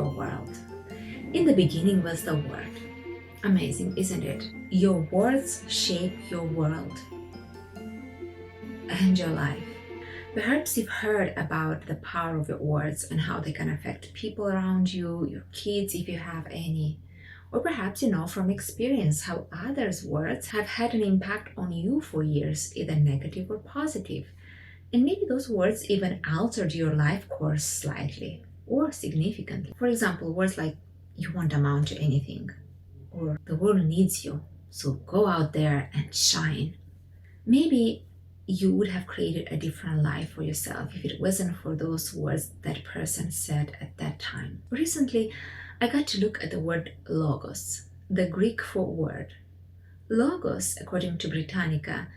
your world. In the beginning was the Word. Amazing, isn't it? Your words shape your world and your life. Perhaps you've heard about the power of your words and how they can affect people around you, your kids if you have any. Or perhaps you know from experience how others' words have had an impact on you for years, either negative or positive. And maybe those words even altered your life course slightly or significantly. For example, words like, you won't amount to anything, or the world needs you, so go out there and shine. Maybe you would have created a different life for yourself if it wasn't for those words that person said at that time. Recently, I got to look at the word logos, the Greek for word. Logos, according to Britannica,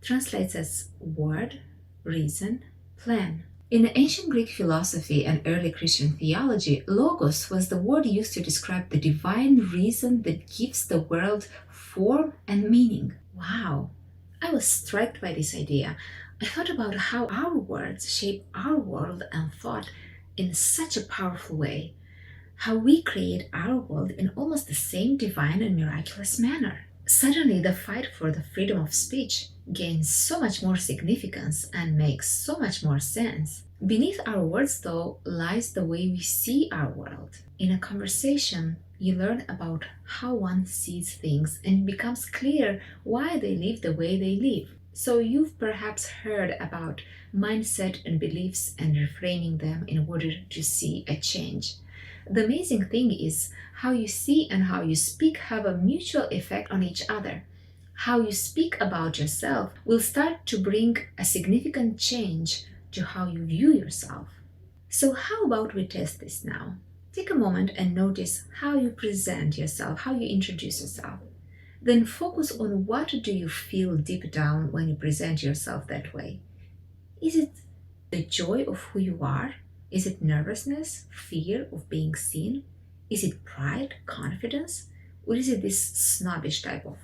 translates as word, reason, plan. In ancient Greek philosophy and early Christian theology, logos was the word used to describe the divine reason that gives the world form and meaning. Wow! I was struck by this idea. I thought about how our words shape our world and thought in such a powerful way. How we create our world in almost the same divine and miraculous manner. Suddenly, the fight for the freedom of speech gains so much more significance and makes so much more sense. Beneath our words, though, lies the way we see our world. In a conversation, you learn about how one sees things and it becomes clear why they live the way they live. So you've perhaps heard about mindset and beliefs and reframing them in order to see a change. The amazing thing is how you see and how you speak have a mutual effect on each other. How you speak about yourself will start to bring a significant change to how you view yourself. So how about we test this now? Take a moment and notice how you present yourself, how you introduce yourself. Then focus on what do you feel deep down when you present yourself that way. Is it the joy of who you are? Is it nervousness, fear of being seen? Is it pride, confidence? Or is it this snobbish type of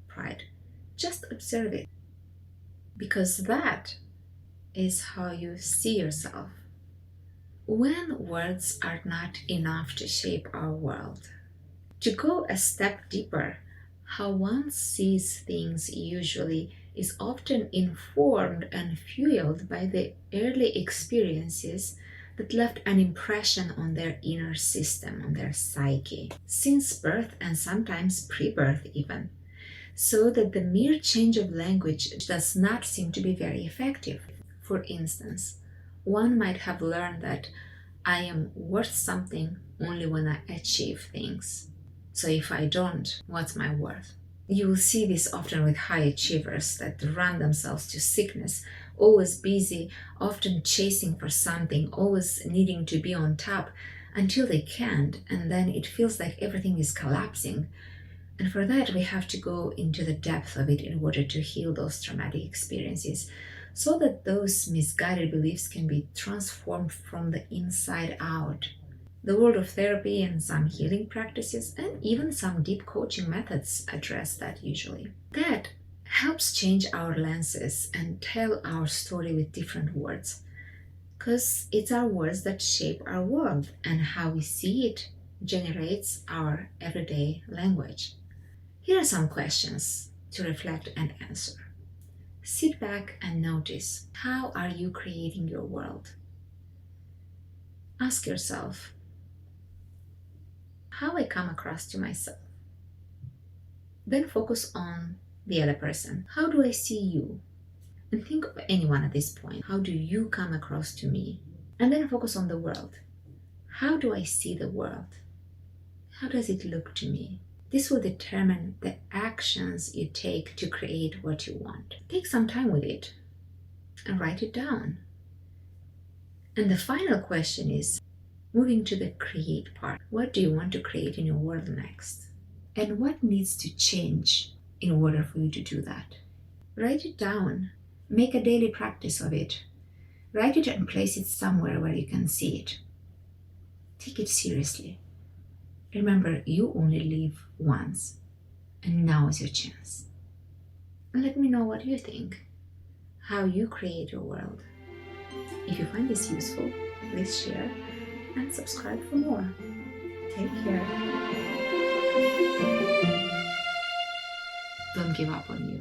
pride? Just observe it. Because that is how you see yourself. When words are not enough to shape our world, to go a step deeper, how one sees things usually is often informed and fueled by the early experiences that left an impression on their inner system, on their psyche, since birth and sometimes pre-birth even, so that the mere change of language does not seem to be very effective. For instance, one might have learned that I am worth something only when I achieve things. So if I don't, what's my worth? You will see this often with high achievers that run themselves to sickness, always busy, often chasing for something, always needing to be on top until they can't, and then it feels like everything is collapsing. And for that, we have to go into the depth of it in order to heal those traumatic experiences, so that those misguided beliefs can be transformed from the inside out. The world of therapy and some healing practices and even some deep coaching methods address that usually. That helps change our lenses and tell our story with different words, because it's our words that shape our world, and how we see it generates our everyday language. Here are some questions to reflect and answer. Sit back and notice, how are you creating your world? Ask yourself, how I come across to myself. Then focus on the other person. How do I see you? And think of anyone at this point. How do you come across to me? And then focus on the world. How do I see the world? How does it look to me? This will determine the actions you take to create what you want. Take some time with it and write it down. And the final question is, moving to the create part. What do you want to create in your world next? And what needs to change in order for you to do that? Write it down. Make a daily practice of it. Write it and place it somewhere where you can see it. Take it seriously. Remember, you only live once, and now is your chance. And let me know what you think, how you create your world. If you find this useful, please share and subscribe for more. Take care. Don't give up on you.